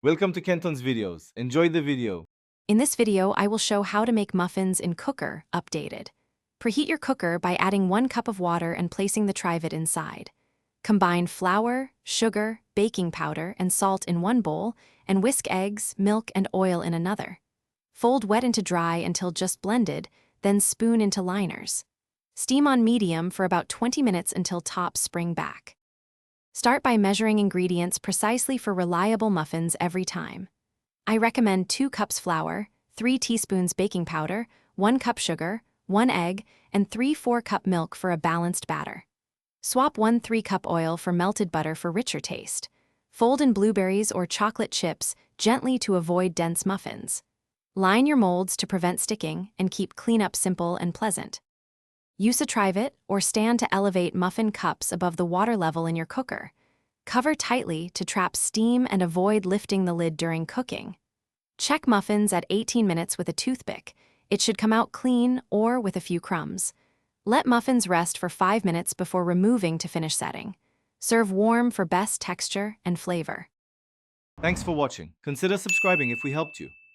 Welcome to Kenton's videos. Enjoy the video. In this video, I will show how to make muffins in Cooker updated. Preheat your cooker by adding 1 cup of water and placing the trivet inside. Combine flour, sugar, baking powder, and salt in one bowl, and whisk eggs, milk, and oil in another. Fold wet into dry until just blended, then spoon into liners. Steam on medium for about 20 minutes until tops spring back. Start by measuring ingredients precisely for reliable muffins every time. I recommend 2 cups flour, 3 teaspoons baking powder, 1 cup sugar, 1 egg, and 3/4 cup milk for a balanced batter. Swap 1 3-cup oil for melted butter for richer taste. Fold in blueberries or chocolate chips gently to avoid dense muffins. Line your molds to prevent sticking and keep cleanup simple and pleasant. Use a trivet or stand to elevate muffin cups above the water level in your cooker. Cover tightly to trap steam and avoid lifting the lid during cooking. Check muffins at 18 minutes with a toothpick. It should come out clean or with a few crumbs. Let muffins rest for 5 minutes before removing to finish setting. Serve warm for best texture and flavor. Thanks for watching. Consider subscribing if we helped you.